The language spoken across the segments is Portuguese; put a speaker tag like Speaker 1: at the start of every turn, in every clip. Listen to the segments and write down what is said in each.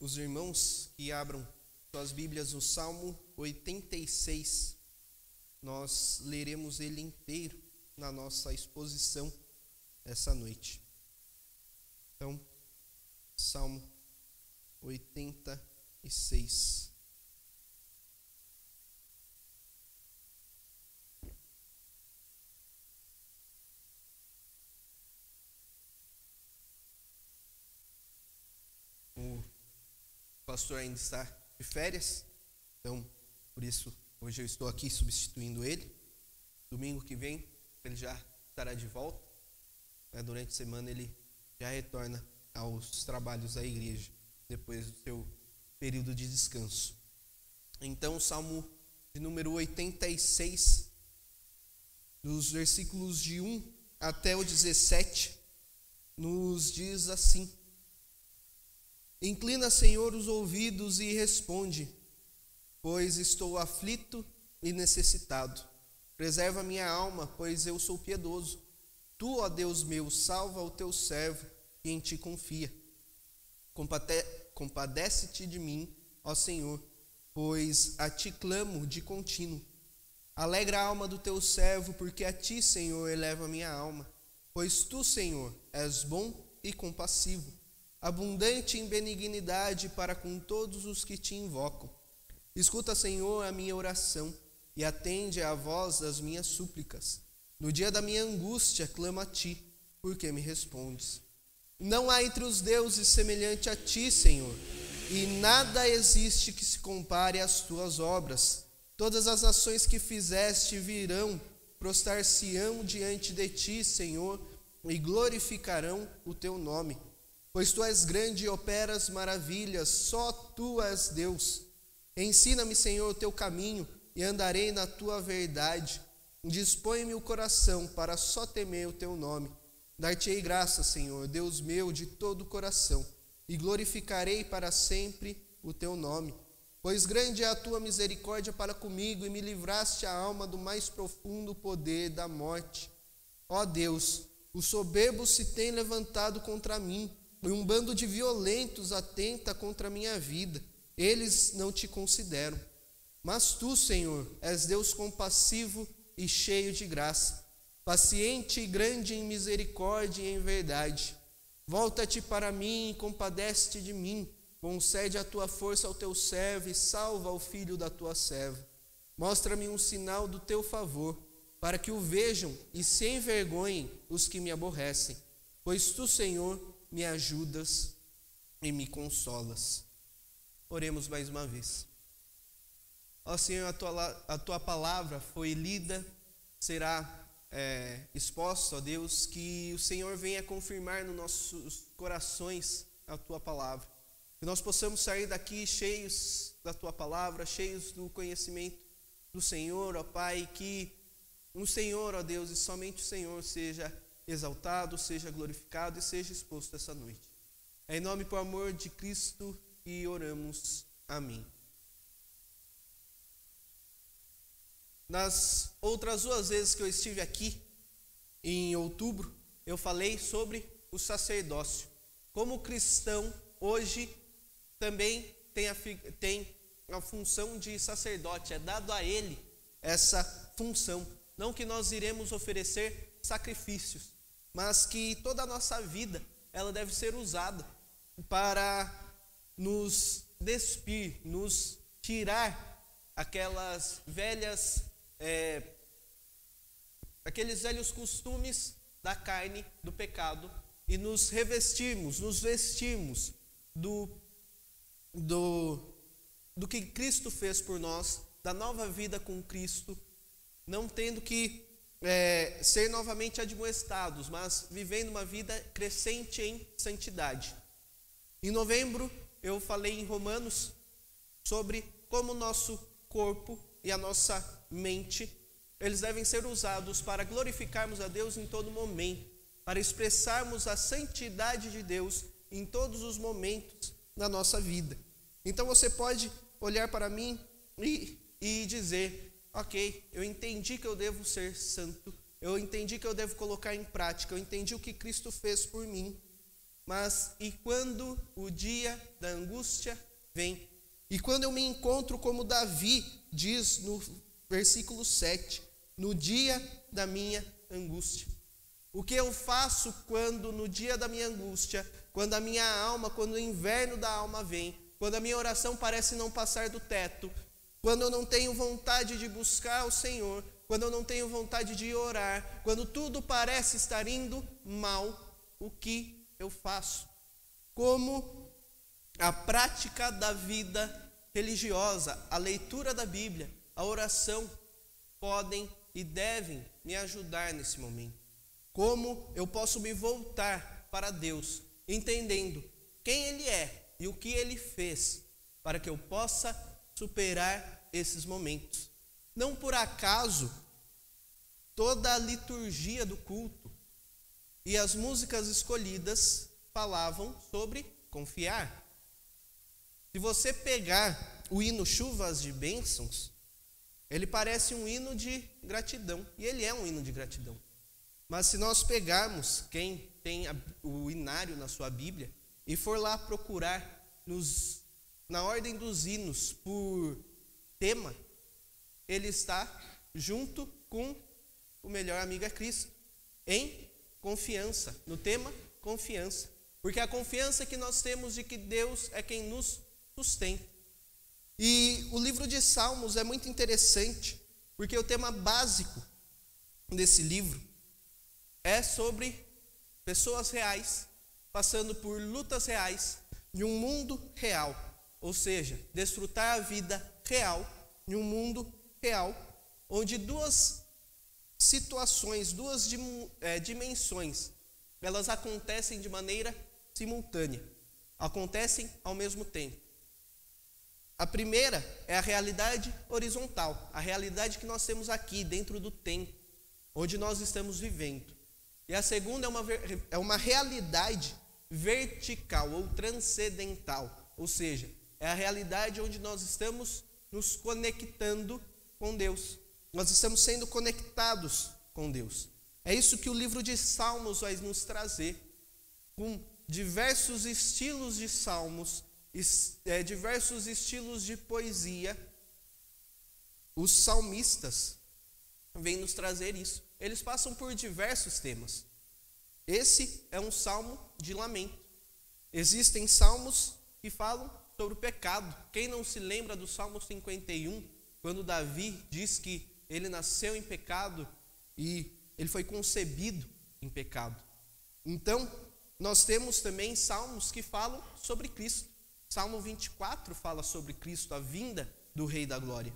Speaker 1: os irmãos que abram suas Bíblias no Salmo 86. Nós leremos ele inteiro na nossa exposição essa noite. Então, Salmo 86. O pastor ainda está de férias, então, por isso, hoje eu estou aqui substituindo ele. Domingo que vem, ele já estará de volta. Durante a semana, ele já retorna aos trabalhos da igreja, depois do seu período de descanso. Então, o Salmo de número 86, dos versículos de 1 até o 17, nos diz assim: Inclina, Senhor, os ouvidos e responde, pois estou aflito e necessitado. Preserva minha alma, pois eu sou piedoso. Tu, ó Deus meu, salva o teu servo que em ti confia. Compadece-te de mim, ó Senhor, pois a ti clamo de contínuo. Alegra a alma do teu servo, porque a ti, Senhor, eleva minha alma. Pois tu, Senhor, és bom e compassivo, abundante em benignidade para com todos os que te invocam. Escuta, Senhor, a minha oração e atende à voz das minhas súplicas. No dia da minha angústia, clamo a ti, porque me respondes. Não há entre os deuses semelhante a ti, Senhor, e nada existe que se compare às tuas obras. Todas as nações que fizeste virão, prostrar-se-ão diante de ti, Senhor, e glorificarão o teu nome. Pois tu és grande e operas maravilhas, só tu és Deus. Ensina-me, Senhor, o teu caminho, e andarei na tua verdade. Dispõe-me o coração para só temer o teu nome. Dar-te-ei graça, Senhor, Deus meu, de todo o coração, e glorificarei para sempre o teu nome. Pois grande é a tua misericórdia para comigo, e me livraste a alma do mais profundo poder da morte. Ó Deus, os soberbos se têm levantado contra mim, e um bando de violentos atenta contra a minha vida. Eles não te consideram. Mas tu, Senhor, és Deus compassivo e cheio de graça, paciente e grande em misericórdia e em verdade. Volta-te para mim e compadece-te de mim. Concede a tua força ao teu servo e salva o filho da tua serva. Mostra-me um sinal do teu favor, para que o vejam e se envergonhem os que me aborrecem. Pois tu, Senhor, me ajudas e me consolas. Oremos mais uma vez. Ó Senhor, a tua palavra foi lida, será exposta, ó Deus, que o Senhor venha confirmar nos nossos corações a tua palavra. Que nós possamos sair daqui cheios da tua palavra, cheios do conhecimento do Senhor, ó Pai, que o Senhor, ó Deus, e somente o Senhor seja exaltado, seja glorificado e seja exposto essa noite. É em nome e por amor de Cristo que oramos. Amém. Nas outras duas vezes que eu estive aqui, em outubro, eu falei sobre o sacerdócio. Como cristão, hoje também tem a função de sacerdote, é dado a ele essa função. Não que nós iremos oferecer sacrifícios, mas que toda a nossa vida ela deve ser usada para nos despir, nos tirar aquelas aqueles velhos costumes da carne, do pecado, e nos revestirmos, nos vestirmos do que Cristo fez por nós, da nova vida com Cristo, não tendo que ser novamente admoestados, mas vivendo uma vida crescente em santidade. Em novembro, eu falei em Romanos sobre como o nosso corpo e a nossa mente, eles devem ser usados para glorificarmos a Deus em todo momento, para expressarmos a santidade de Deus em todos os momentos da nossa vida. Então você pode olhar para mim e dizer: ok, eu entendi que eu devo ser santo, eu entendi que eu devo colocar em prática, eu entendi o que Cristo fez por mim, mas e quando o dia da angústia vem? E quando eu me encontro como Davi diz no versículo 7, no dia da minha angústia. O que eu faço quando no dia da minha angústia, quando a minha alma, quando o inverno da alma vem, quando a minha oração parece não passar do teto, quando eu não tenho vontade de buscar o Senhor, quando eu não tenho vontade de orar, quando tudo parece estar indo mal, o que eu faço? Como a prática da vida religiosa, a leitura da Bíblia, a oração, podem e devem me ajudar nesse momento. Como eu posso me voltar para Deus, entendendo quem Ele é e o que Ele fez, para que eu possa superar esses momentos. Não por acaso, toda a liturgia do culto e as músicas escolhidas falavam sobre confiar. Se você pegar o hino Chuvas de Bênçãos, ele parece um hino de gratidão, e ele é um hino de gratidão. Mas se nós pegarmos quem tem o inário na sua Bíblia e for lá procurar na ordem dos hinos por tema, ele está junto com o melhor amigo é Cristo, em confiança, no tema confiança. Porque a confiança que nós temos de que Deus é quem nos sustenta. E o livro de Salmos é muito interessante, porque o tema básico desse livro é sobre pessoas reais, passando por lutas reais, de um mundo real. Ou seja, desfrutar a vida real, em um mundo real, onde duas situações, duas dimensões, elas acontecem de maneira simultânea, acontecem ao mesmo tempo. A primeira é a realidade horizontal, a realidade que nós temos aqui dentro do tempo, onde nós estamos vivendo. E a segunda é uma realidade vertical ou transcendental, ou seja, é a realidade onde nós estamos nos conectando com Deus. Nós estamos sendo conectados com Deus. É isso que o livro de Salmos vai nos trazer, com diversos estilos de salmos, diversos estilos de poesia. Os salmistas vêm nos trazer isso. Eles passam por diversos temas. Esse é um salmo de lamento. Existem salmos que falam sobre o pecado. Quem não se lembra do Salmo 51, quando Davi diz que ele nasceu em pecado e ele foi concebido em pecado. Então, nós temos também salmos que falam sobre Cristo. Salmo 24 fala sobre Cristo, a vinda do Rei da Glória.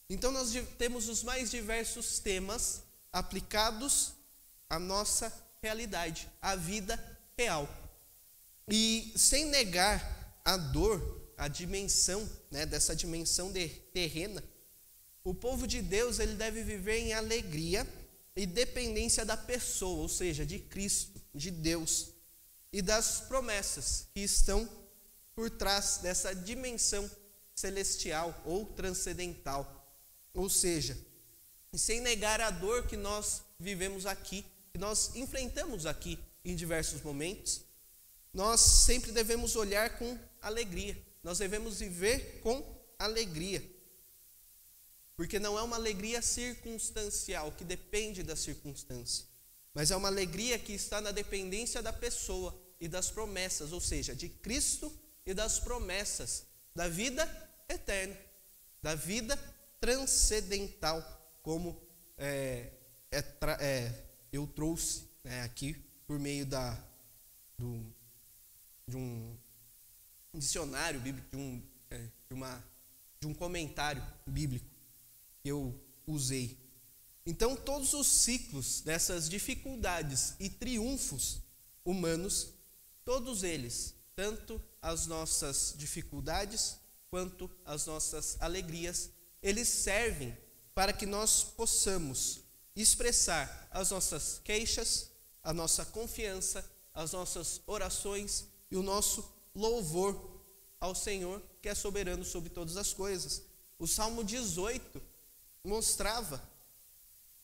Speaker 1: Então, nós temos os mais diversos temas aplicados à nossa realidade, à vida real. E sem negar a dor, a dimensão, dessa dimensão terrena, o povo de Deus ele deve viver em alegria e dependência da pessoa, ou seja, de Cristo, de Deus, e das promessas que estão por trás dessa dimensão celestial ou transcendental. Ou seja, sem negar a dor que nós vivemos aqui, que nós enfrentamos aqui em diversos momentos, nós sempre devemos olhar com alegria. Nós devemos viver com alegria. Porque não é uma alegria circunstancial, que depende da circunstância, mas é uma alegria que está na dependência da pessoa e das promessas, ou seja, de Cristo e das promessas da vida eterna, da vida transcendental, como eu trouxe aqui por meio de um dicionário bíblico, de um comentário bíblico que eu usei. Então, todos os ciclos dessas dificuldades e triunfos humanos, todos eles, tanto as nossas dificuldades quanto as nossas alegrias, eles servem para que nós possamos expressar as nossas queixas, a nossa confiança, as nossas orações e o nosso louvor ao Senhor, que é soberano sobre todas as coisas. O Salmo 18 mostrava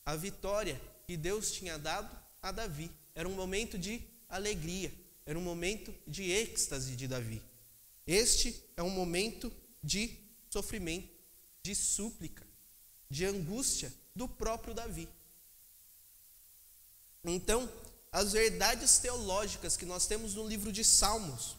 Speaker 1: a vitória que Deus tinha dado a Davi. Era um momento de alegria. era um momento de êxtase de Davi. Este é um momento de sofrimento, de súplica, de angústia do próprio Davi. Então, as verdades teológicas que nós temos no livro de Salmos,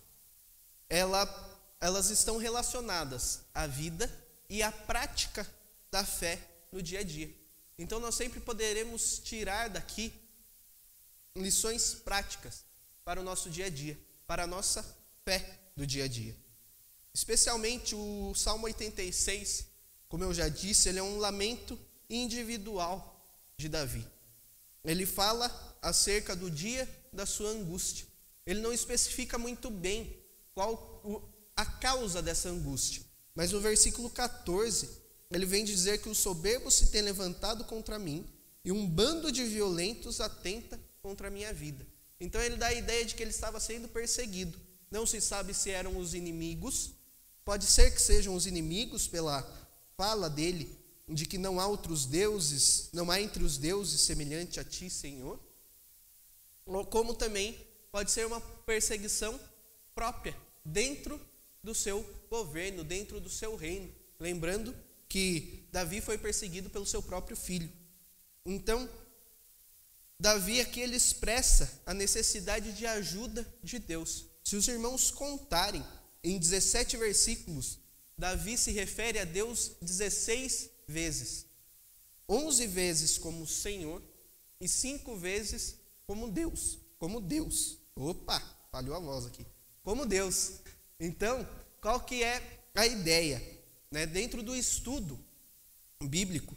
Speaker 1: elas estão relacionadas à vida e à prática da fé no dia a dia. Então, nós sempre poderemos tirar daqui lições práticas para o nosso dia a dia, para a nossa fé do dia a dia. Especialmente o Salmo 86, como eu já disse, ele é um lamento individual de Davi. Ele fala acerca do dia da sua angústia. Ele não especifica muito bem qual a causa dessa angústia. Mas no versículo 14, ele vem dizer que o soberbo se tem levantado contra mim e um bando de violentos atenta contra a minha vida. Então ele dá a ideia de que ele estava sendo perseguido. Não se sabe se eram os inimigos. Pode ser que sejam os inimigos pela fala dele de que não há outros deuses, não há entre os deuses semelhante a ti, Senhor. Ou como também pode ser uma perseguição própria dentro do seu governo, dentro do seu reino. Lembrando que Davi foi perseguido pelo seu próprio filho. Então, Davi aqui ele expressa a necessidade de ajuda de Deus. Se os irmãos contarem, em 17 versículos, Davi se refere a Deus 16 vezes. 11 vezes como Senhor e 5 vezes como Deus. Como Deus. Opa, falhou a voz aqui. Como Deus. Então, qual que é a ideia? Dentro do estudo bíblico,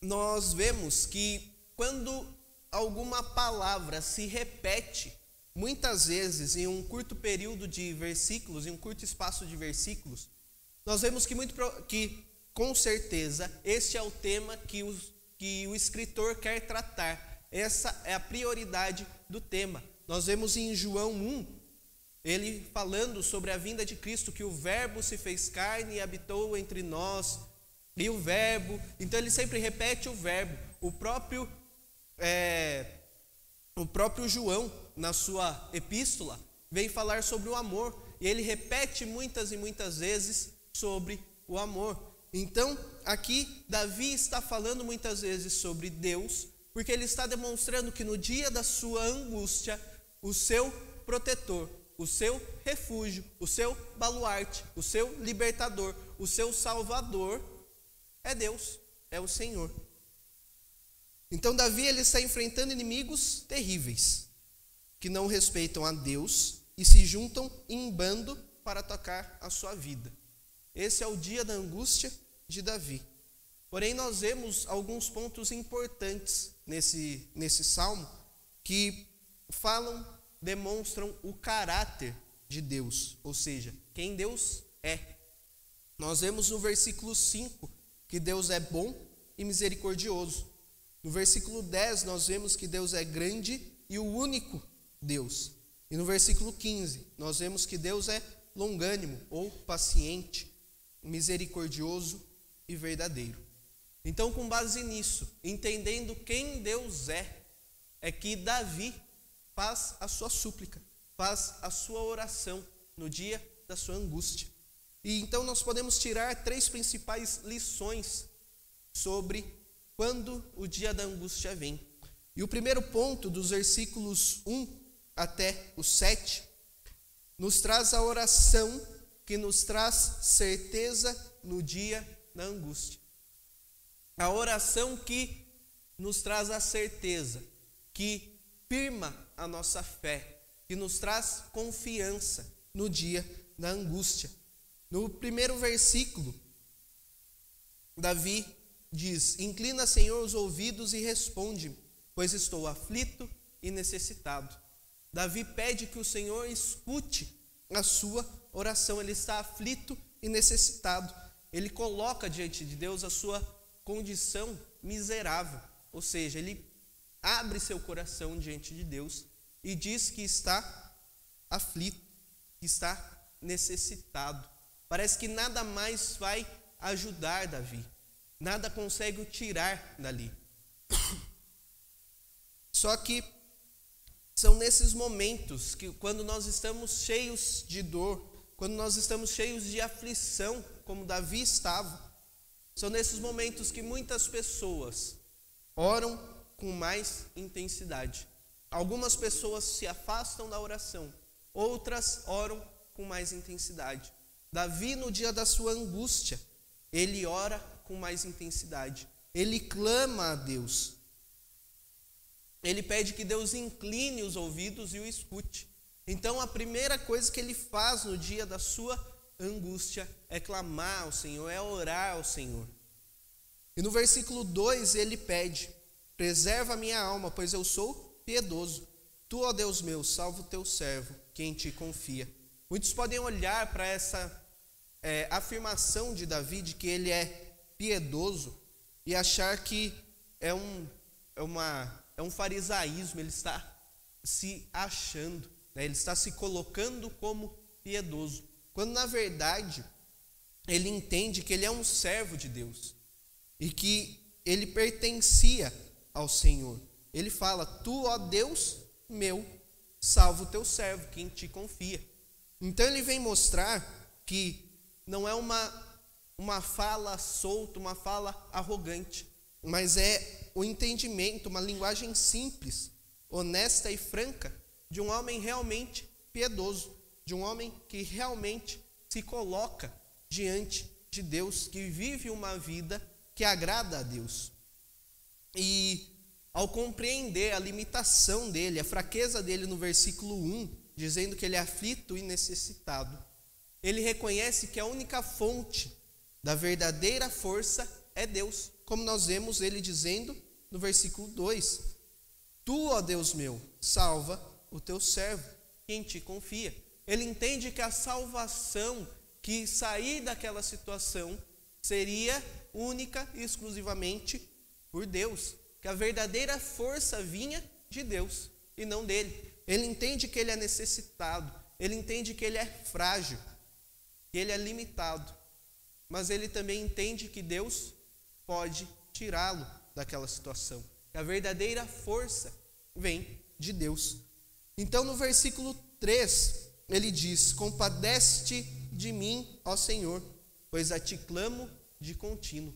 Speaker 1: nós vemos que quando alguma palavra se repete muitas vezes em um curto período de versículos, em um curto espaço de versículos, nós vemos que com certeza este é o tema que o escritor quer tratar. Essa é a prioridade do tema. Nós vemos em João 1, ele falando sobre a vinda de Cristo, que o Verbo se fez carne e habitou entre nós, e o Verbo, então ele sempre repete o Verbo. O próprio João, na sua epístola, vem falar sobre o amor, e ele repete muitas e muitas vezes sobre o amor. Então, aqui, Davi está falando muitas vezes sobre Deus, porque ele está demonstrando que no dia da sua angústia, o seu protetor, o seu refúgio, o seu baluarte, o seu libertador, o seu salvador é Deus, é o Senhor. Então Davi ele está enfrentando inimigos terríveis, que não respeitam a Deus e se juntam em bando para atacar a sua vida. Esse é o dia da angústia de Davi. Porém, nós vemos alguns pontos importantes nesse salmo que demonstram o caráter de Deus, ou seja, quem Deus é. Nós vemos no versículo 5 que Deus é bom e misericordioso. No versículo 10 nós vemos que Deus é grande e o único Deus. E no versículo 15 nós vemos que Deus é longânimo ou paciente, misericordioso e verdadeiro. Então, com base nisso, entendendo quem Deus é que Davi faz a sua súplica, faz a sua oração no dia da sua angústia. E então nós podemos tirar 3 principais lições sobre quando o dia da angústia vem. E o primeiro ponto, dos versículos 1 até o 7, nos traz a oração que nos traz certeza no dia da angústia. A oração que nos traz a certeza, que firma a nossa fé, que nos traz confiança no dia da angústia. No primeiro versículo, Davi diz: inclina, Senhor, os ouvidos e responde-me, pois estou aflito e necessitado. Davi pede que o Senhor escute a sua oração. Ele está aflito e necessitado. Ele coloca diante de Deus a sua condição miserável, ou seja, ele abre seu coração diante de Deus e diz que está aflito, que está necessitado. Parece que nada mais vai ajudar Davi, nada consegue o tirar dali. Só que são nesses momentos que, quando nós estamos cheios de dor, quando nós estamos cheios de aflição, como Davi estava, são nesses momentos que muitas pessoas oram com mais intensidade. Algumas pessoas se afastam da oração, outras oram com mais intensidade. Davi, no dia da sua angústia, ele ora com mais intensidade. Ele clama a Deus. Ele pede que Deus incline os ouvidos e o escute. Então, a primeira coisa que ele faz no dia da sua angústia é clamar ao Senhor, é orar ao Senhor. E no versículo 2 ele pede: preserva a minha alma, pois eu sou piedoso. Tu, ó Deus meu, salva o teu servo, que em ti confia. Muitos podem olhar para essa afirmação de Davi, de que ele é piedoso, e achar que é um farisaísmo, ele está se achando, né? Ele está se colocando como piedoso, quando na verdade ele entende que ele é um servo de Deus e que ele pertencia ao Senhor. Ele fala: tu, ó Deus meu, salva o teu servo, que em ti confia. Então ele vem mostrar que não é uma fala solta, uma fala arrogante, mas é o entendimento, uma linguagem simples, honesta e franca, de um homem realmente piedoso, de um homem que realmente se coloca diante de Deus, que vive uma vida que agrada a Deus. E ao compreender a limitação dele, a fraqueza dele no versículo 1, dizendo que ele é aflito e necessitado, ele reconhece que a única fonte da verdadeira força é Deus, como nós vemos ele dizendo no versículo 2: tu, ó Deus meu, salva o teu servo, que em ti confia. Ele entende que a salvação, que sair daquela situação, seria única e exclusivamente por Deus, que a verdadeira força vinha de Deus e não dele. Ele entende que ele é necessitado, ele entende que ele é frágil, que ele é limitado, mas ele também entende que Deus pode tirá-lo daquela situação, que a verdadeira força vem de Deus. Então no versículo 3 ele diz: compadece-te de mim, ó Senhor, pois a ti clamo de contínuo.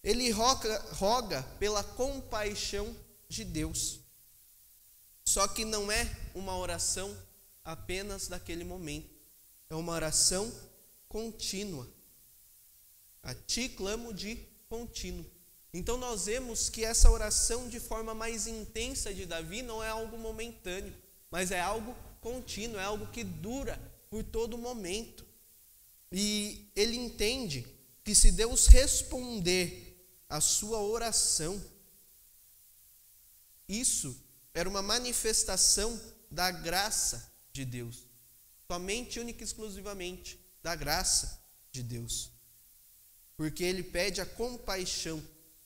Speaker 1: Ele roga pela compaixão de Deus. Só que não é uma oração apenas daquele momento, é uma oração contínua. A ti clamo de contínuo. Então nós vemos que essa oração de forma mais intensa de Davi não é algo momentâneo, mas é algo contínuo, é algo que dura por todo momento. E ele entende que se Deus responder a sua oração, isso era uma manifestação da graça de Deus, somente, única e exclusivamente da graça de Deus, porque ele pede a compaixão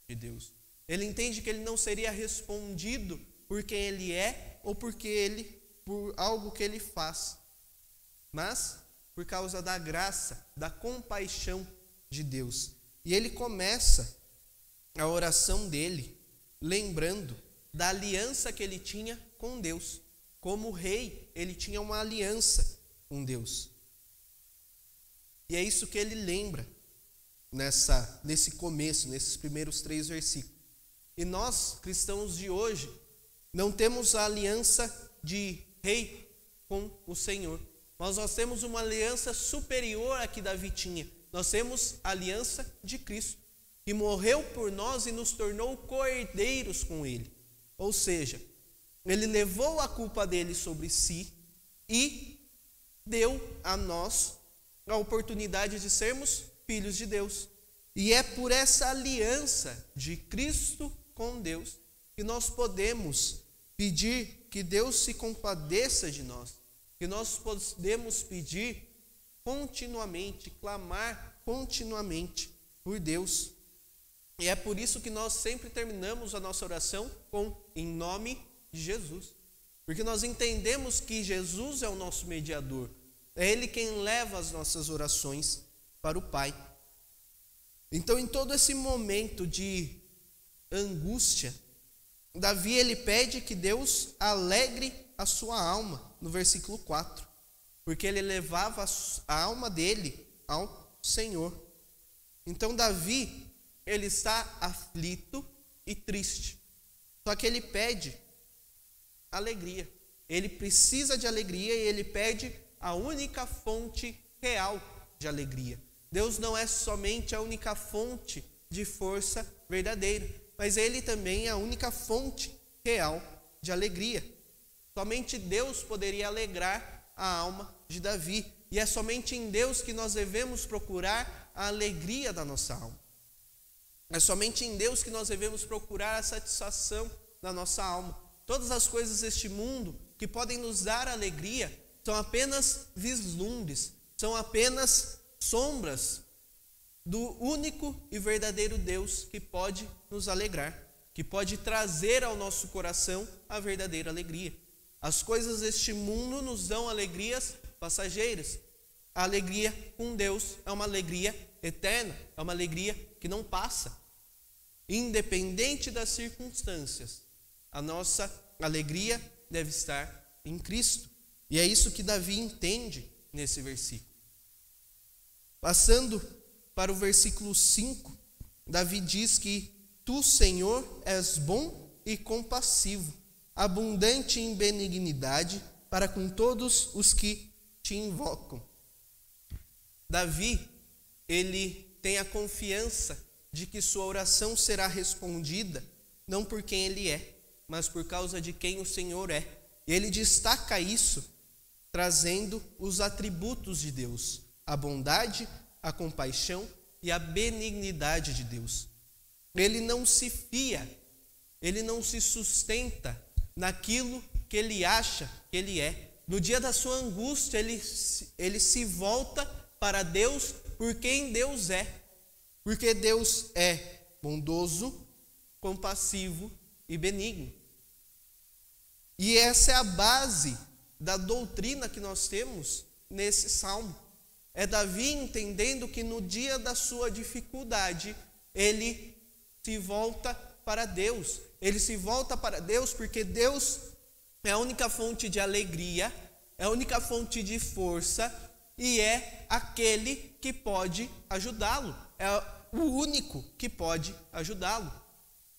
Speaker 1: de Deus. Ele entende que ele não seria respondido por quem ele é ou por algo que ele faz, mas por causa da graça, da compaixão de Deus. E ele começa a oração dele lembrando da aliança que ele tinha com Deus. Como rei, ele tinha uma aliança com Deus. E é isso que ele lembra nesse começo, nesses primeiros 3 versículos. E nós, cristãos de hoje, não temos a aliança de rei com o Senhor. Nós temos uma aliança superior à que Davi tinha. Nós temos a aliança de Cristo, que morreu por nós e nos tornou coerdeiros com Ele. Ou seja, Ele levou a culpa dele sobre si e deu a nós a oportunidade de sermos filhos de Deus. E é por essa aliança de Cristo com Deus que nós podemos pedir que Deus se compadeça de nós, que nós podemos pedir continuamente, clamar continuamente por Deus. E é por isso que nós sempre terminamos a nossa oração com em nome de Jesus, porque nós entendemos que Jesus é o nosso mediador, é Ele quem leva as nossas orações para o Pai. Então, em todo esse momento de angústia, Davi ele pede que Deus alegre a sua alma, no versículo 4, porque ele levava a alma dele ao Senhor. Então Davi, ele está aflito e triste, só que ele pede alegria, ele precisa de alegria e ele pede a única fonte real de alegria. Deus não é somente a única fonte de força verdadeira, mas ele também é a única fonte real de alegria. Somente Deus poderia alegrar a alma de Davi, e é somente em Deus que nós devemos procurar a alegria da nossa alma. É somente em Deus que nós devemos procurar a satisfação da nossa alma. Todas as coisas deste mundo que podem nos dar alegria são apenas vislumbres, são apenas sombras do único e verdadeiro Deus que pode nos alegrar, que pode trazer ao nosso coração a verdadeira alegria. As coisas deste mundo nos dão alegrias passageiras. A alegria com Deus é uma alegria eterna, é uma alegria que não passa. Independente das circunstâncias, a nossa alegria deve estar em Cristo. E é isso que Davi entende nesse versículo. Passando para o versículo 5, Davi diz que tu, Senhor, és bom e compassivo, abundante em benignidade para com todos os que te invocam. Davi, ele tem a confiança de que sua oração será respondida, não por quem ele é, mas por causa de quem o Senhor é. E ele destaca isso, trazendo os atributos de Deus, a bondade, a compaixão e a benignidade de Deus. Ele não se fia, ele não se sustenta naquilo que ele acha que ele é. No dia da sua angústia, ele se volta para Deus por quem Deus é. Porque Deus é bondoso, compassivo e benigno. E essa é a base da doutrina que nós temos nesse salmo. É Davi entendendo que no dia da sua dificuldade, ele se volta para Deus. Ele se volta para Deus porque Deus é a única fonte de alegria, é a única fonte de força e é aquele que pode ajudá-lo. É o único que pode ajudá-lo.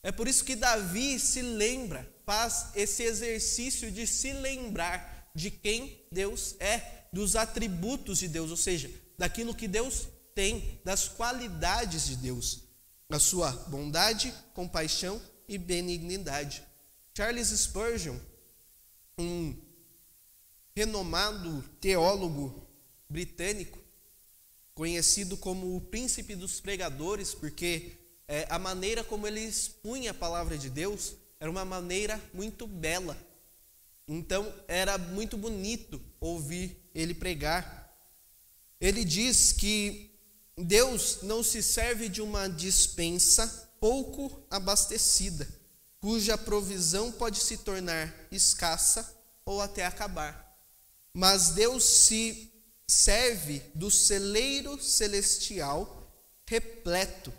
Speaker 1: É por isso que Davi se lembra, faz esse exercício de se lembrar de quem Deus é, dos atributos de Deus, ou seja, daquilo que Deus tem, das qualidades de Deus, a sua bondade, compaixão e benignidade. Charles Spurgeon, um renomado teólogo britânico, conhecido como o príncipe dos pregadores, porque a maneira como ele expunha a palavra de Deus era uma maneira muito bela. Então era muito bonito ouvir ele pregar. Ele diz que Deus não se serve de uma despensa pouco abastecida, cuja provisão pode se tornar escassa ou até acabar. Mas Deus se serve do celeiro celestial repleto,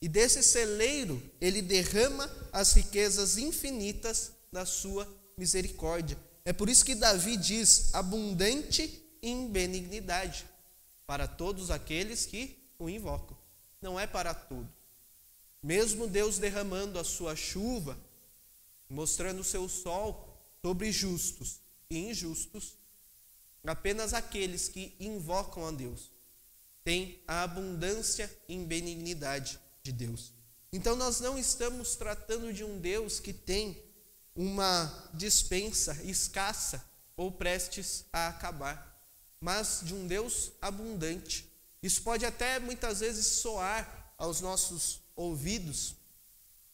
Speaker 1: e desse celeiro ele derrama as riquezas infinitas da sua misericórdia. É por isso que Davi diz abundante em benignidade para todos aqueles que o invocam. Não é para todos. Mesmo Deus derramando a sua chuva, mostrando o seu sol sobre justos e injustos, apenas aqueles que invocam a Deus têm a abundância em benignidade de Deus. Então nós não estamos tratando de um Deus que tem uma despensa escassa ou prestes a acabar, mas de um Deus abundante. Isso pode até muitas vezes soar aos nossos ouvidos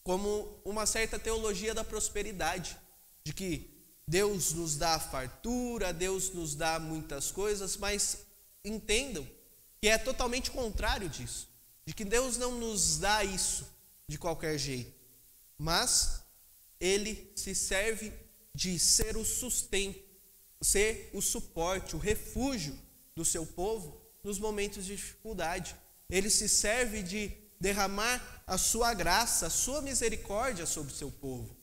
Speaker 1: como uma certa teologia da prosperidade, de que Deus nos dá fartura, Deus nos dá muitas coisas, mas entendam que é totalmente contrário disso, de que Deus não nos dá isso de qualquer jeito, mas Ele se serve de ser o sustento, ser o suporte, o refúgio do seu povo nos momentos de dificuldade. Ele se serve de derramar a sua graça, a sua misericórdia sobre o seu povo.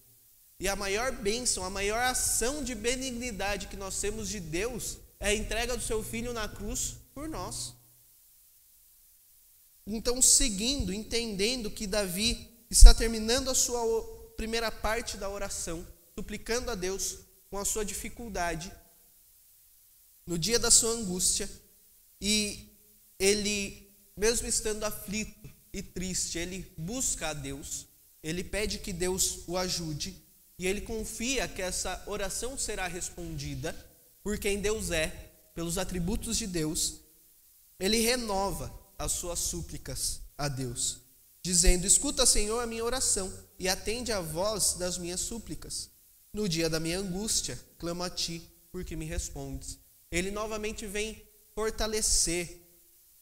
Speaker 1: E a maior bênção, a maior ação de benignidade que nós temos de Deus é a entrega do seu Filho na cruz por nós. Então, seguindo, entendendo que Davi está terminando a sua primeira parte da oração, suplicando a Deus com a sua dificuldade, no dia da sua angústia, e ele, mesmo estando aflito e triste, ele busca a Deus, ele pede que Deus o ajude, e ele confia que essa oração será respondida por quem Deus é, pelos atributos de Deus. Ele renova as suas súplicas a Deus, dizendo: escuta, Senhor, a minha oração e atende a voz das minhas súplicas. No dia da minha angústia, clamo a ti, porque me respondes. Ele novamente vem fortalecer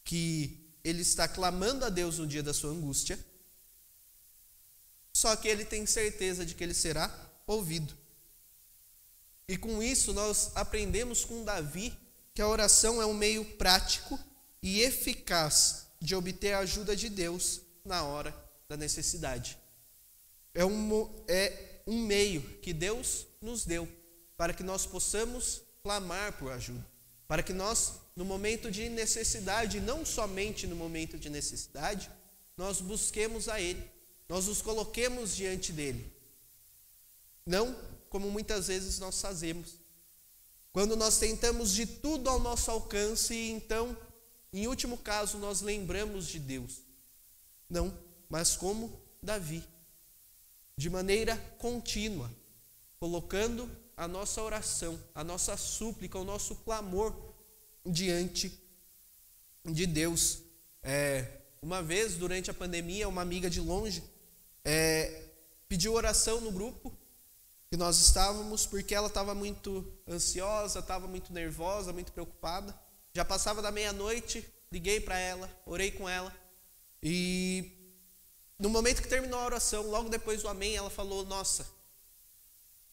Speaker 1: que ele está clamando a Deus no dia da sua angústia, só que ele tem certeza de que ele será ouvido. E com isso nós aprendemos com Davi que a oração é um meio prático e eficaz de obter a ajuda de Deus na hora da necessidade. É um meio que Deus nos deu para que nós possamos clamar por ajuda, para que nós, no momento de necessidade, não somente no momento de necessidade, nós busquemos a Ele, nós nos coloquemos diante dEle, não como muitas vezes nós fazemos, quando nós tentamos de tudo ao nosso alcance e então, em último caso, nós lembramos de Deus. Não, mas como Davi, de maneira contínua, colocando a nossa oração, a nossa súplica, o nosso clamor diante de Deus. Uma vez, durante a pandemia, uma amiga de longe pediu oração no grupo que nós estávamos, porque ela estava muito ansiosa, estava muito nervosa, muito preocupada. Já passava da meia-noite, liguei para ela, orei com ela, e no momento que terminou a oração, logo depois do amém, ela falou: nossa,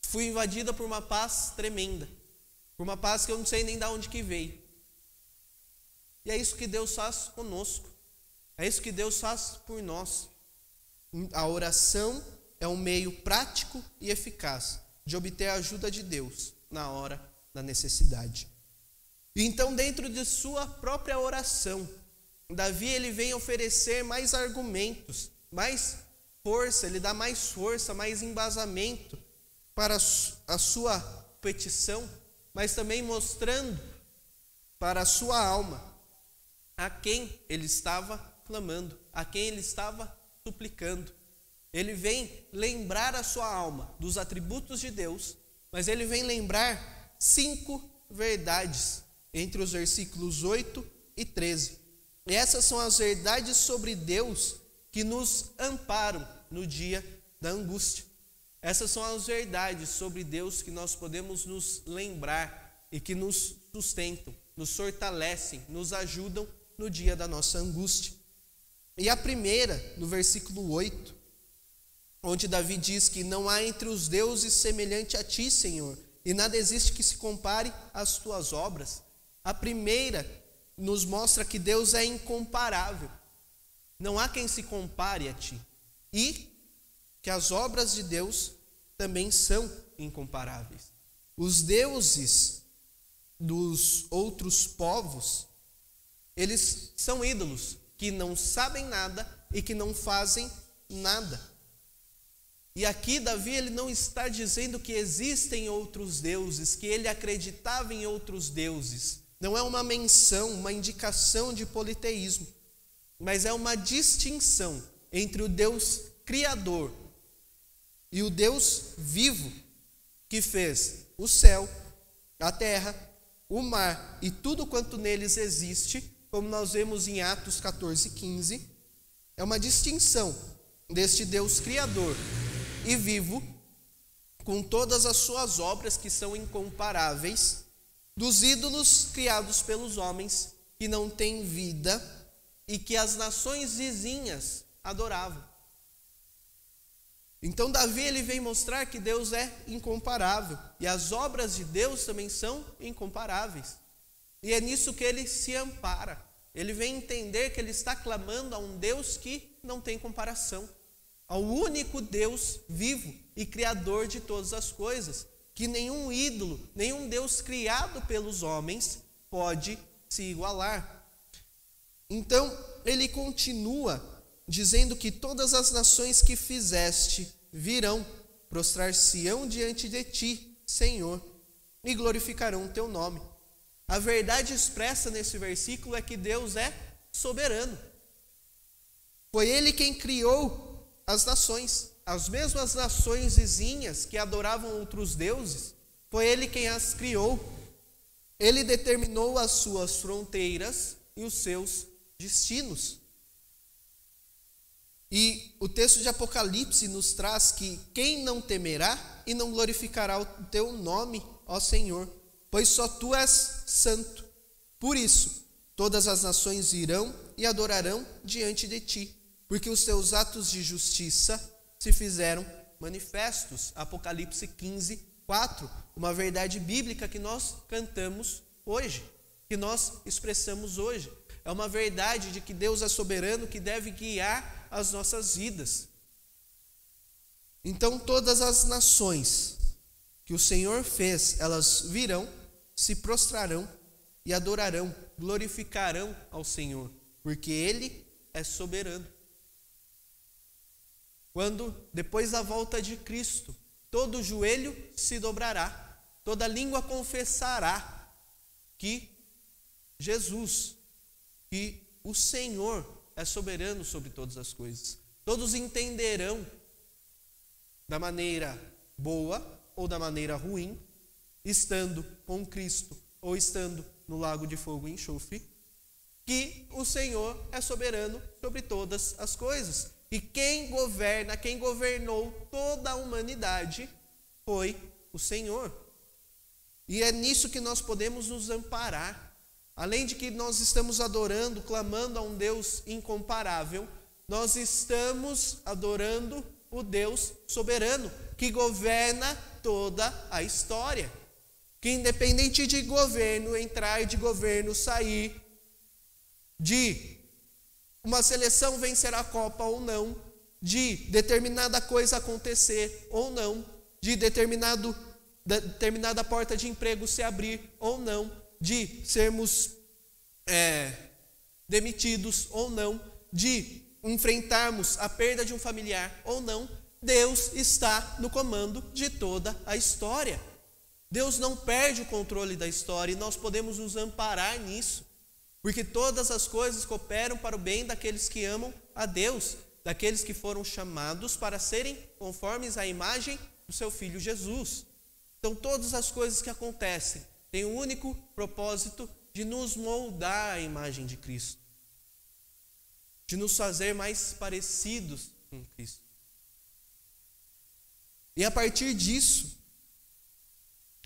Speaker 1: fui invadida por uma paz tremenda, por uma paz que eu não sei nem de onde que veio. E é isso que Deus faz conosco, é isso que Deus faz por nós. A oração é um meio prático e eficaz de obter a ajuda de Deus na hora da necessidade. E então, dentro de sua própria oração, Davi ele vem oferecer mais argumentos, mais força, ele dá mais força, mais embasamento para a sua petição, mas também mostrando para a sua alma a quem ele estava clamando, a quem ele estava suplicando. Ele vem lembrar a sua alma dos atributos de Deus, mas ele vem lembrar 5 verdades entre os versículos 8 e 13. E essas são as verdades sobre Deus que nos amparam no dia da angústia. Essas são as verdades sobre Deus que nós podemos nos lembrar e que nos sustentam, nos fortalecem, nos ajudam no dia da nossa angústia. E a primeira, no versículo 8, onde Davi diz que não há entre os deuses semelhante a ti, Senhor, e nada existe que se compare às tuas obras. A primeira nos mostra que Deus é incomparável. Não há quem se compare a ti. E que as obras de Deus também são incomparáveis. Os deuses dos outros povos, eles são ídolos que não sabem nada e que não fazem nada. E aqui Davi ele não está dizendo que existem outros deuses, que ele acreditava em outros deuses. Não é uma menção, uma indicação de politeísmo, mas é uma distinção entre o Deus criador e o Deus vivo que fez o céu, a terra, o mar e tudo quanto neles existe, como nós vemos em Atos 14:15. É uma distinção deste Deus criador e vivo, com todas as suas obras que são incomparáveis, dos ídolos criados pelos homens, que não têm vida e que as nações vizinhas adoravam. Então Davi ele vem mostrar que Deus é incomparável, e as obras de Deus também são incomparáveis. E é nisso que ele se ampara. Ele vem entender que ele está clamando a um Deus que não tem comparação. ao único Deus vivo e criador de todas as coisas, que nenhum ídolo, nenhum Deus criado pelos homens pode se igualar. Então, ele continua dizendo que todas as nações que fizeste virão, prostrar-se-ão diante de ti, Senhor, e glorificarão o teu nome. A verdade expressa nesse versículo é que Deus é soberano. Foi ele quem criou as nações, as mesmas nações vizinhas que adoravam outros deuses, foi ele quem as criou. Ele determinou as suas fronteiras e os seus destinos. E o texto de Apocalipse nos traz que quem não temerá e não glorificará o teu nome, ó Senhor, pois só tu és santo. Por isso, todas as nações irão e adorarão diante de ti, porque os teus atos de justiça se fizeram manifestos. Apocalipse 15, 4, uma verdade bíblica que nós cantamos hoje, que nós expressamos hoje. É uma verdade de que Deus é soberano, que deve guiar as nossas vidas. Então todas as nações que o Senhor fez, elas virão, se prostrarão e adorarão, glorificarão ao Senhor, porque Ele é soberano. Quando, depois da volta de Cristo, todo joelho se dobrará, toda língua confessará que Jesus, que o Senhor é soberano sobre todas as coisas. Todos entenderão, da maneira boa ou da maneira ruim, estando com Cristo ou estando no lago de fogo e enxofre, que o Senhor é soberano sobre todas as coisas. E quem governa, quem governou toda a humanidade foi o Senhor. E é nisso que nós podemos nos amparar. Além de que nós estamos adorando, clamando a um Deus incomparável, nós estamos adorando o Deus soberano, que governa toda a história. Que independente de governo entrar e de governo sair, de uma seleção vencer a Copa ou não, de determinada coisa acontecer ou não, de determinada porta de emprego se abrir ou não, de sermos demitidos ou não, de enfrentarmos a perda de um familiar ou não, Deus está no comando de toda a história. Deus não perde o controle da história e nós podemos nos amparar nisso, porque todas as coisas cooperam para o bem daqueles que amam a Deus, daqueles que foram chamados para serem conformes à imagem do seu Filho Jesus. Então todas as coisas que acontecem têm o único propósito de nos moldar à imagem de Cristo, de nos fazer mais parecidos com Cristo. E a partir disso,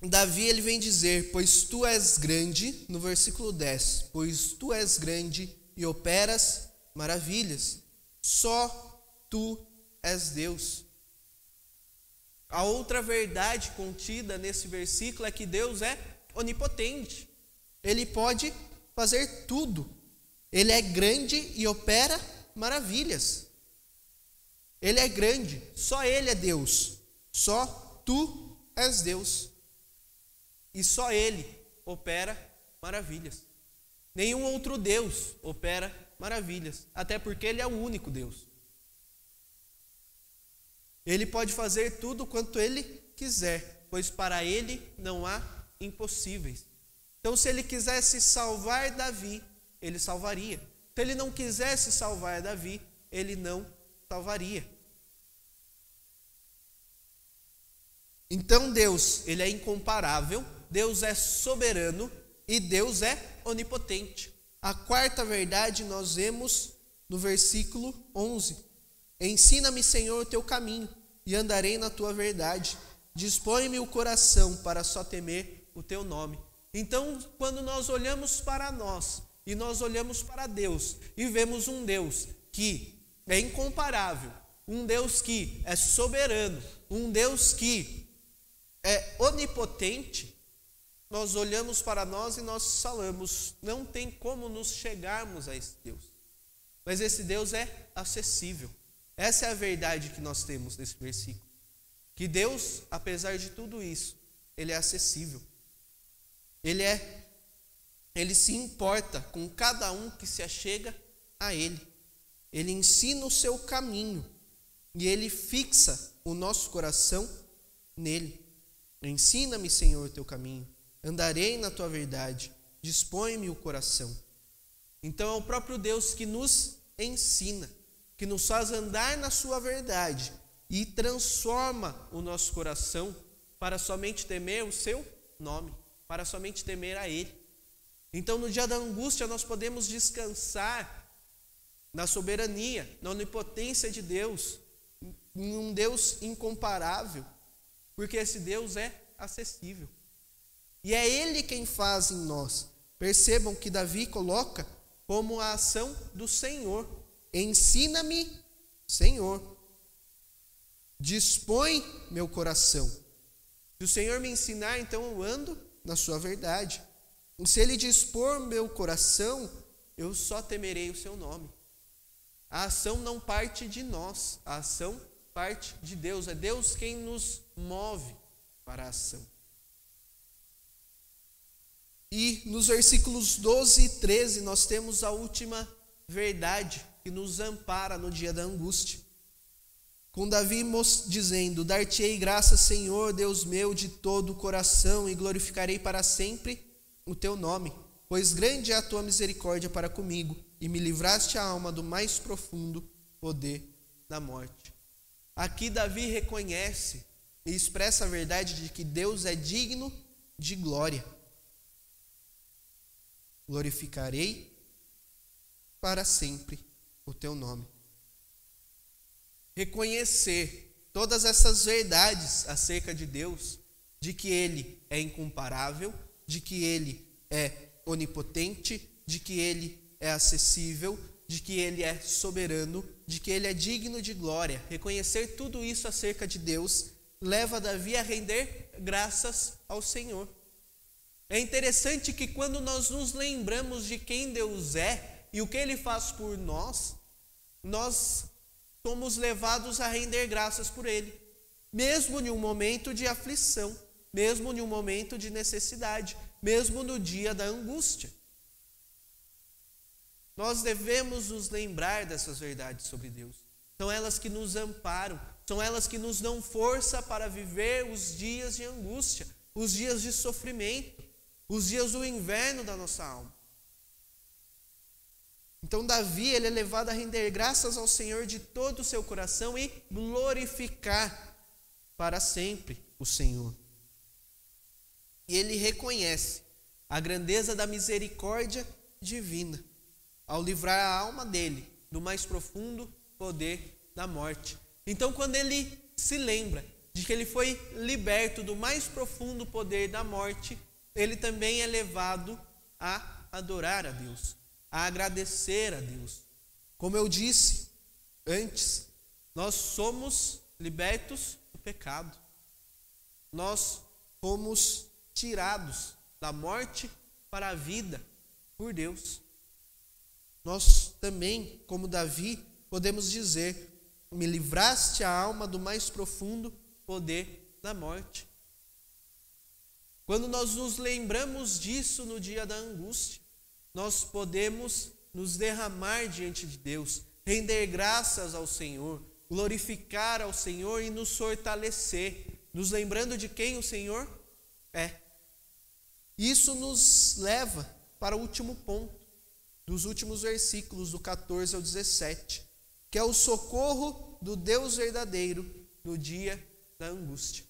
Speaker 1: Davi ele vem dizer, pois tu és grande, no versículo 10, pois tu és grande e operas maravilhas, só tu és Deus. A outra verdade contida nesse versículo é que Deus é onipotente, Ele pode fazer tudo, Ele é grande e opera maravilhas. Ele é grande, só Ele é Deus, só tu és Deus. E só Ele opera maravilhas. Nenhum outro Deus opera maravilhas, até porque Ele é o único Deus. Ele pode fazer tudo quanto Ele quiser, pois para Ele não há impossíveis. Então, se Ele quisesse salvar Davi, Ele salvaria. Se Ele não quisesse salvar Davi, Ele não salvaria. Então Deus, Ele é incomparável, Deus é soberano e Deus é onipotente. A quarta verdade nós vemos no versículo 11. Ensina-me, Senhor, o teu caminho e andarei na tua verdade. Dispõe-me o coração para só temer o teu nome. Então, quando nós olhamos para nós e nós olhamos para Deus e vemos um Deus que é incomparável, um Deus que é soberano, um Deus que é onipotente, nós olhamos para nós e nós falamos, não tem como nos chegarmos a esse Deus. Mas esse Deus é acessível. Essa é a verdade que nós temos nesse versículo. Que Deus, apesar de tudo isso, Ele é acessível. Ele se importa com cada um que se achega a Ele. Ele ensina o seu caminho e Ele fixa o nosso coração nele. Ensina-me, Senhor, o teu caminho. Andarei na tua verdade. Dispõe-me o coração. Então é o próprio Deus que nos ensina, que nos faz andar na sua verdade e transforma o nosso coração para somente temer o seu nome, para somente temer a Ele. Então no dia da angústia nós podemos descansar na soberania, na onipotência de Deus, em um Deus incomparável, porque esse Deus é acessível. E é Ele quem faz em nós. Percebam que Davi coloca como a ação do Senhor. Ensina-me, Senhor. Dispõe meu coração. Se o Senhor me ensinar, então eu ando na sua verdade. E se Ele dispor meu coração, eu só temerei o seu nome. A ação não parte de nós, a ação parte de Deus. É Deus quem nos move para a ação. E nos versículos 12 e 13 nós temos a última verdade que nos ampara no dia da angústia. Com Davi dizendo: dar-te-ei graças, Senhor, Deus meu, de todo o coração, e glorificarei para sempre o teu nome, pois grande é a tua misericórdia para comigo, e me livraste a alma do mais profundo poder da morte. Aqui Davi reconhece e expressa a verdade de que Deus é digno de glória. Glorificarei para sempre o teu nome. Reconhecer todas essas verdades acerca de Deus, de que Ele é incomparável, de que Ele é onipotente, de que Ele é acessível, de que Ele é soberano, de que Ele é digno de glória. Reconhecer tudo isso acerca de Deus leva Davi a render graças ao Senhor. É interessante que quando nós nos lembramos de quem Deus é e o que Ele faz por nós, nós somos levados a render graças por Ele, mesmo em um momento de aflição, mesmo em um momento de necessidade, mesmo no dia da angústia. Nós devemos nos lembrar dessas verdades sobre Deus. São elas que nos amparam, são elas que nos dão força para viver os dias de angústia, os dias de sofrimento, os dias do inverno da nossa alma. Então Davi, ele é levado a render graças ao Senhor de todo o seu coração e glorificar para sempre o Senhor. E ele reconhece a grandeza da misericórdia divina ao livrar a alma dele do mais profundo poder da morte. Então, quando ele se lembra de que ele foi liberto do mais profundo poder da morte, ele também é levado a adorar a Deus, a agradecer a Deus. Como eu disse antes, nós somos libertos do pecado. Nós fomos tirados da morte para a vida por Deus. Nós também, como Davi, podemos dizer: me livraste a alma do mais profundo poder da morte. Quando nós nos lembramos disso no dia da angústia, nós podemos nos derramar diante de Deus, render graças ao Senhor, glorificar ao Senhor e nos fortalecer, nos lembrando de quem o Senhor é. Isso nos leva para o último ponto, dos últimos versículos, do 14 ao 17, que é o socorro do Deus verdadeiro no dia da angústia.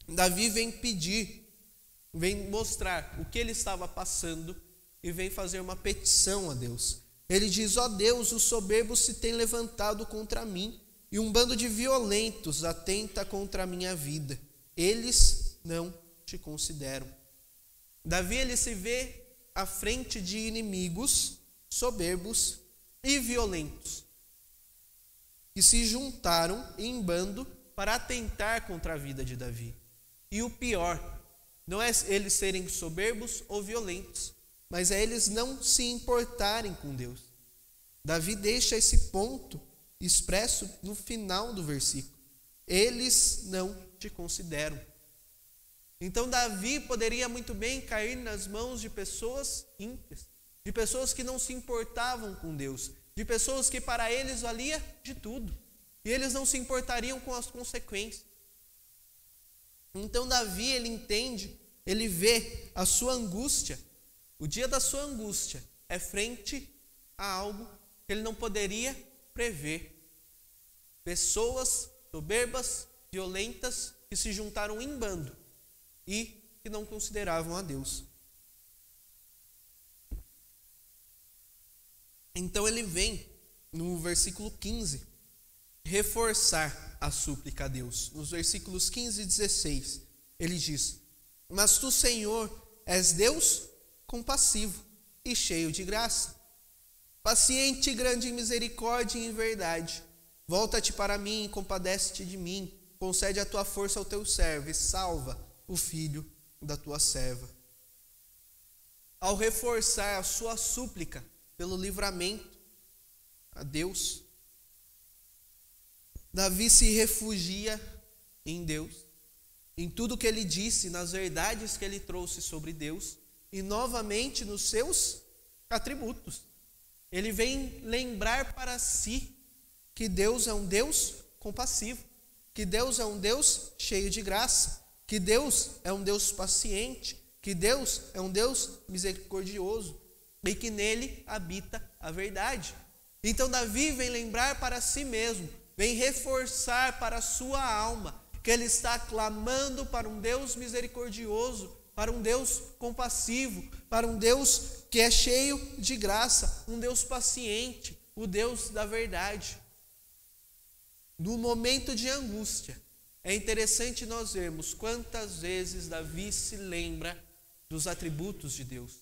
Speaker 1: Davi vem mostrar o que ele estava passando e vem fazer uma petição a Deus. Ele diz: ó Deus, os soberbos se têm levantado contra mim, e um bando de violentos atenta contra a minha vida. Eles não te consideram. Davi, ele se vê à frente de inimigos soberbos e violentos, que se juntaram em bando para atentar contra a vida de Davi. E o pior, não é eles serem soberbos ou violentos, mas é eles não se importarem com Deus. Davi deixa esse ponto expresso no final do versículo: eles não te consideram. Então Davi poderia muito bem cair nas mãos de pessoas ímpias, de pessoas que não se importavam com Deus, de pessoas que para eles valia de tudo, e eles não se importariam com as consequências. Então Davi, ele entende, ele vê a sua angústia, o dia da sua angústia é frente a algo que ele não poderia prever. Pessoas soberbas, violentas, que se juntaram em bando e que não consideravam a Deus. Então ele vem, no versículo 15, reforçar a súplica a Deus. Nos versículos 15 e 16, ele diz: mas tu, Senhor, és Deus compassivo e cheio de graça, paciente e grande em misericórdia e em verdade. Volta-te para mim e compadece-te de mim. Concede a tua força ao teu servo e salva o filho da tua serva. Ao reforçar a sua súplica pelo livramento a Deus, Davi se refugia em Deus, em tudo que ele disse, nas verdades que ele trouxe sobre Deus e novamente nos seus atributos. Ele vem lembrar para si que Deus é um Deus compassivo, que Deus é um Deus cheio de graça, que Deus é um Deus paciente, que Deus é um Deus misericordioso e que nele habita a verdade. Então Davi vem lembrar para si mesmo, vem reforçar para a sua alma que ele está clamando para um Deus misericordioso, para um Deus compassivo, para um Deus que é cheio de graça, um Deus paciente, o Deus da verdade. No momento de angústia, é interessante nós vermos quantas vezes Davi se lembra dos atributos de Deus,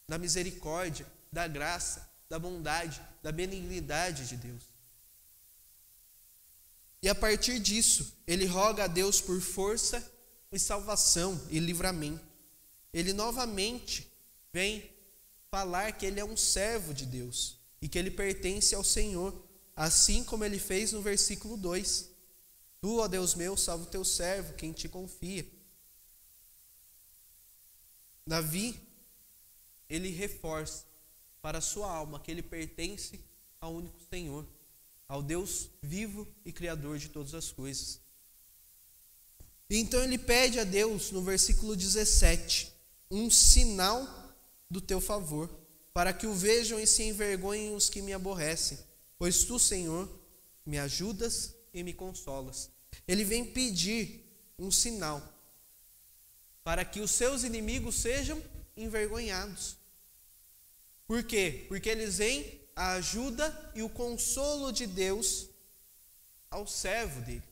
Speaker 1: da misericórdia, da graça, da bondade, da benignidade de Deus. E a partir disso, ele roga a Deus por força e salvação e livramento. Ele novamente vem falar que ele é um servo de Deus e que ele pertence ao Senhor, assim como ele fez no versículo 2. Tu, ó Deus meu, salva o teu servo, quem te confia. Davi, ele reforça para a sua alma que ele pertence ao único Senhor, ao Deus vivo e criador de todas as coisas. Então ele pede a Deus, no versículo 17, um sinal do teu favor, para que o vejam e se envergonhem os que me aborrecem, pois tu, Senhor, me ajudas e me consolas. Ele vem pedir um sinal para que os seus inimigos sejam envergonhados. Por quê? Porque eles veem a ajuda e o consolo de Deus ao servo dele.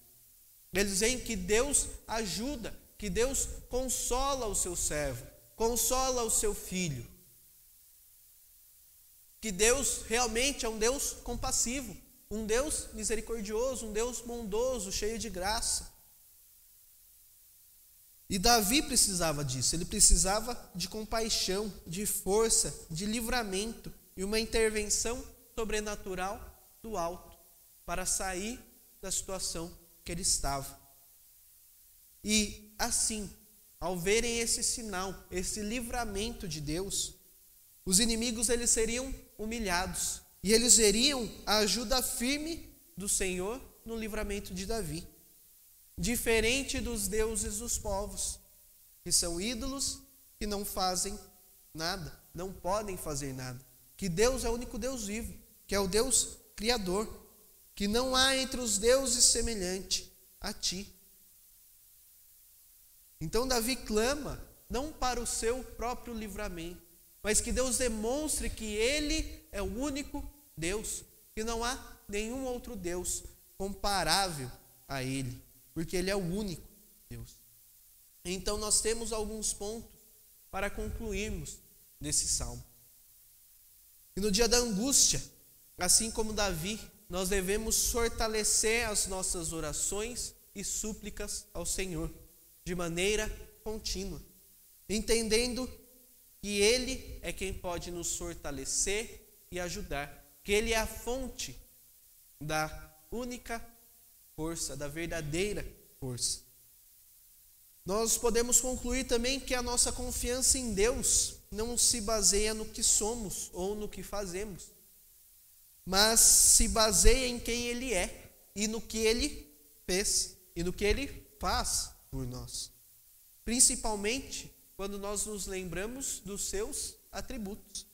Speaker 1: Eles veem que Deus ajuda, que Deus consola o seu servo, consola o seu filho. Que Deus realmente é um Deus compassivo, um Deus misericordioso, um Deus bondoso, cheio de graça. E Davi precisava disso, ele precisava de compaixão, de força, de livramento e uma intervenção sobrenatural do alto para sair da situação que ele estava. E assim, ao verem esse sinal, esse livramento de Deus, os inimigos eles seriam humilhados e eles veriam a ajuda firme do Senhor no livramento de Davi. Diferente dos deuses dos povos, que são ídolos que não fazem nada, não podem fazer nada. Que Deus é o único Deus vivo, que é o Deus criador, que não há entre os deuses semelhante a ti. Então Davi clama não para o seu próprio livramento, mas que Deus demonstre que ele é o único Deus, que não há nenhum outro Deus comparável a ele, porque ele é o único Deus. Então nós temos alguns pontos para concluirmos nesse salmo. E no dia da angústia, assim como Davi, nós devemos fortalecer as nossas orações e súplicas ao Senhor de maneira contínua, entendendo que Ele é quem pode nos fortalecer e ajudar, que Ele é a fonte da única força, da verdadeira força. Nós podemos concluir também que a nossa confiança em Deus não se baseia no que somos ou no que fazemos, mas se baseia em quem Ele é e no que Ele fez e no que Ele faz por nós. Principalmente quando nós nos lembramos dos seus atributos,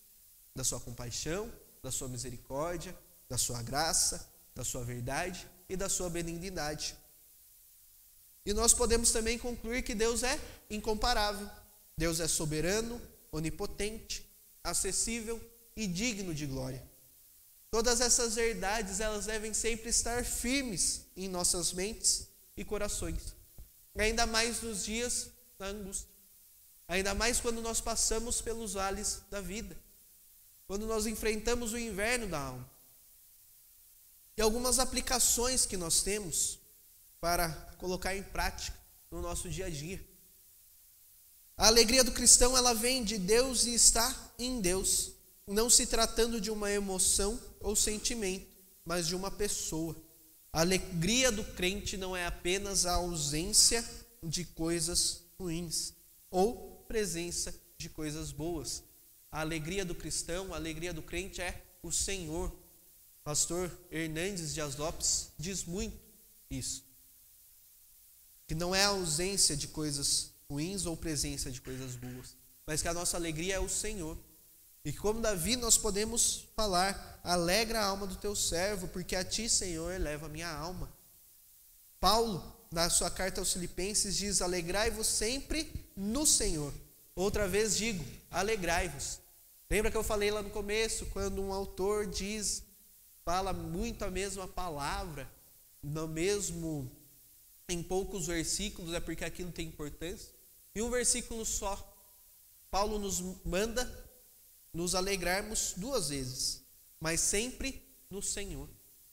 Speaker 1: da sua compaixão, da sua misericórdia, da sua graça, da sua verdade e da sua benignidade. E nós podemos também concluir que Deus é incomparável. Deus é soberano, onipotente, acessível e digno de glória. Todas essas verdades, elas devem sempre estar firmes em nossas mentes e corações. Ainda mais nos dias da angústia. Ainda mais quando nós passamos pelos vales da vida. Quando nós enfrentamos o inverno da alma. E algumas aplicações que nós temos para colocar em prática no nosso dia a dia. A alegria do cristão, ela vem de Deus e está em Deus, não se tratando de uma emoção ou sentimento, mas de uma pessoa. A alegria do crente não é apenas a ausência de coisas ruins ou presença de coisas boas. A alegria do cristão, a alegria do crente é o Senhor. Pastor Hernandes Dias Lopes diz muito isso. Que não é a ausência de coisas ruins ou presença de coisas boas, mas que a nossa alegria é o Senhor. E como Davi nós podemos falar: alegra a alma do teu servo, porque a ti, Senhor, eleva a minha alma. Paulo, na sua carta aos Filipenses, diz: alegrai-vos sempre no Senhor. Outra vez digo, alegrai-vos. Lembra que eu falei lá no começo, quando um autor fala muito a mesma palavra, em poucos versículos, é porque aquilo tem importância. E um versículo só, Paulo nos manda nos alegrarmos 2 vezes, mas sempre no Senhor.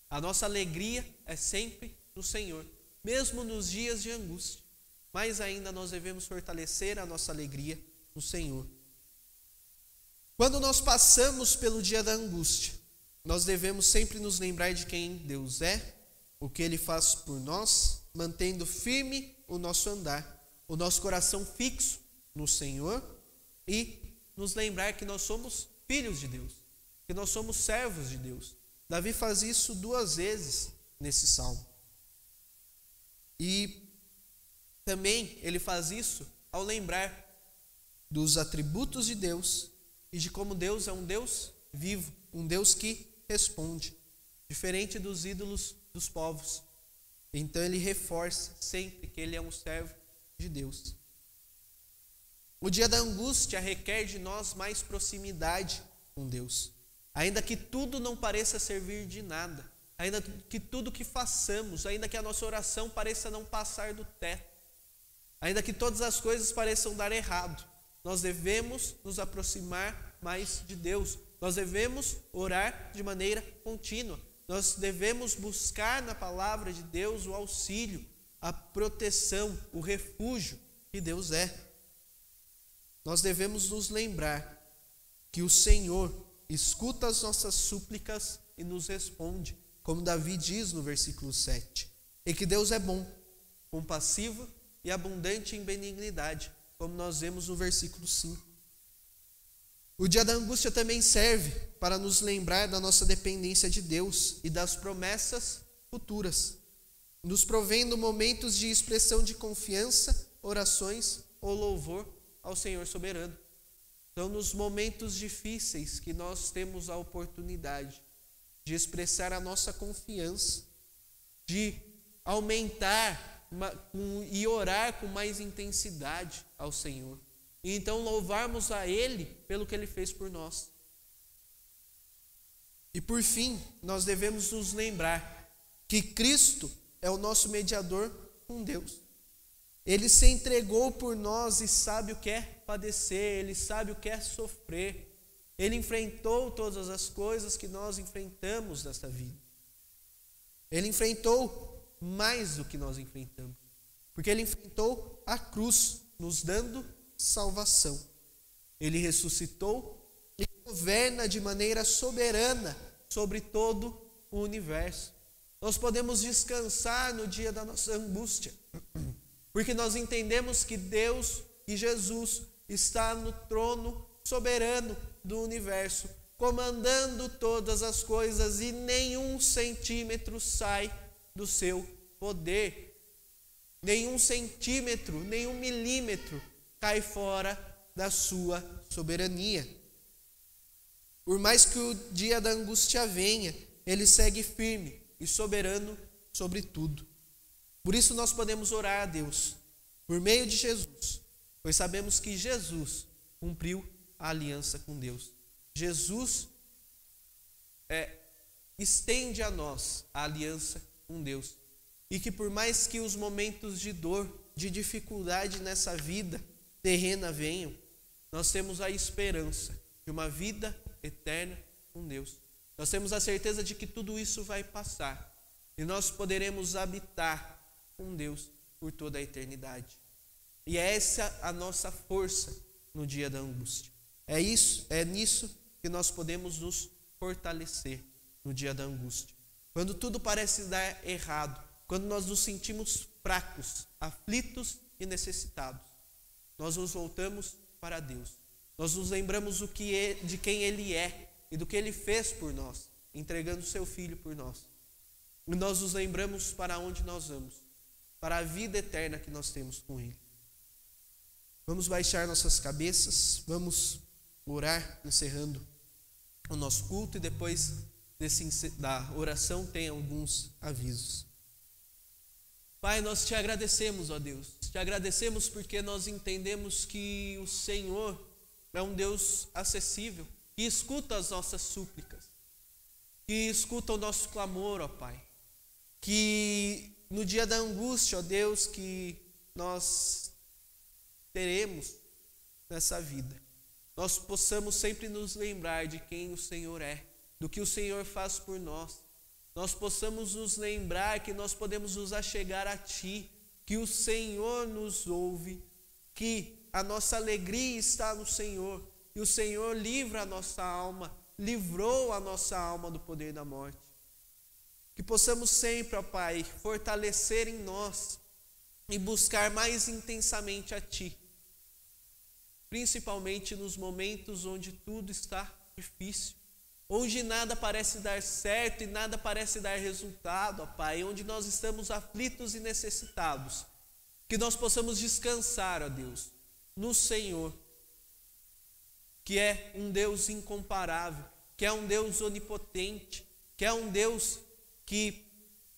Speaker 1: A nossa alegria é sempre no Senhor, mesmo nos dias de angústia. Mais ainda nós devemos fortalecer a nossa alegria no Senhor. Quando nós passamos pelo dia da angústia, nós devemos sempre nos lembrar de quem Deus é, o que Ele faz por nós, mantendo firme o nosso andar, o nosso coração fixo no Senhor e nos lembrar que nós somos filhos de Deus, que nós somos servos de Deus. Davi faz isso 2 vezes nesse salmo. E também ele faz isso ao lembrar dos atributos de Deus e de como Deus é um Deus vivo, um Deus que responde, diferente dos ídolos dos povos. Então ele reforça sempre que ele é um servo de Deus. O dia da angústia requer de nós mais proximidade com Deus. Ainda que tudo não pareça servir de nada, ainda que tudo que façamos, ainda que a nossa oração pareça não passar do teto, ainda que todas as coisas pareçam dar errado, nós devemos nos aproximar mais de Deus. Nós devemos orar de maneira contínua. Nós devemos buscar na palavra de Deus o auxílio, a proteção, o refúgio que Deus é. Nós devemos nos lembrar que o Senhor escuta as nossas súplicas e nos responde, como Davi diz no versículo 7. E que Deus é bom, compassivo e abundante em benignidade, como nós vemos no versículo 5. O dia da angústia também serve para nos lembrar da nossa dependência de Deus e das promessas futuras, nos provendo momentos de expressão de confiança, orações ou louvor ao Senhor soberano. Então, nos momentos difíceis que nós temos a oportunidade de expressar a nossa confiança, de aumentar e orar com mais intensidade ao Senhor. E então louvarmos a Ele pelo que Ele fez por nós. E por fim, nós devemos nos lembrar que Cristo é o nosso mediador com Deus. Ele se entregou por nós e sabe o que é padecer, Ele sabe o que é sofrer. Ele enfrentou todas as coisas que nós enfrentamos nesta vida. Ele enfrentou mais do que nós enfrentamos, porque Ele enfrentou a cruz, nos dando salvação. Ele ressuscitou e governa de maneira soberana sobre todo o universo. Nós podemos descansar no dia da nossa angústia, porque nós entendemos que Deus e Jesus está no trono soberano do universo, comandando todas as coisas, e nenhum centímetro sai do seu poder. Nenhum centímetro, nenhum milímetro cai fora da sua soberania. Por mais que o dia da angústia venha, Ele segue firme e soberano sobre tudo. Por isso nós podemos orar a Deus por meio de Jesus, pois sabemos que Jesus cumpriu a aliança com Deus. Jesus estende a nós a aliança com Deus. E que por mais que os momentos de dor, de dificuldade nessa vida terrena venham, nós temos a esperança de uma vida eterna com Deus. Nós temos a certeza de que tudo isso vai passar e nós poderemos habitar com Deus por toda a eternidade. E é essa a nossa força no dia da angústia. É nisso que nós podemos nos fortalecer no dia da angústia. Quando tudo parece dar errado, quando nós nos sentimos fracos, aflitos e necessitados, nós nos voltamos para Deus. Nós nos lembramos de quem Ele é e do que Ele fez por nós, entregando o Seu Filho por nós. E nós nos lembramos para onde nós vamos, para a vida eterna que nós temos com Ele. Vamos baixar nossas cabeças, vamos orar, encerrando o nosso culto, e depois da oração tem alguns avisos. Pai, nós te agradecemos, ó Deus, te agradecemos porque nós entendemos que o Senhor é um Deus acessível, que escuta as nossas súplicas, que escuta o nosso clamor, ó Pai, que no dia da angústia, ó Deus, que nós teremos nessa vida, nós possamos sempre nos lembrar de quem o Senhor é, do que o Senhor faz por nós. Nós possamos nos lembrar que nós podemos nos achegar a Ti, que o Senhor nos ouve, que a nossa alegria está no Senhor, e o Senhor livra a nossa alma, livrou a nossa alma do poder da morte. Que possamos sempre, ó Pai, fortalecer em nós e buscar mais intensamente a Ti, principalmente nos momentos onde tudo está difícil, onde nada parece dar certo e nada parece dar resultado, ó Pai, onde nós estamos aflitos e necessitados, que nós possamos descansar, ó Deus, no Senhor, que é um Deus incomparável, que é um Deus onipotente, que é um Deus que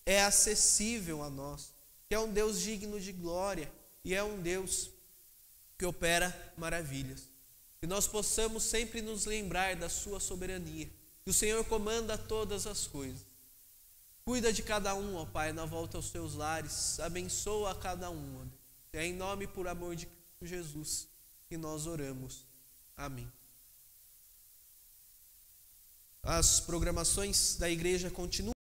Speaker 1: é acessível a nós, que é um Deus digno de glória e é um Deus que opera maravilhas. Que nós possamos sempre nos lembrar da sua soberania, que o Senhor comanda todas as coisas. Cuida de cada um, ó Pai, na volta aos seus lares, abençoa a cada um, ó Deus. É em nome e por amor de Cristo Jesus que nós oramos. Amém. As programações da igreja continuam.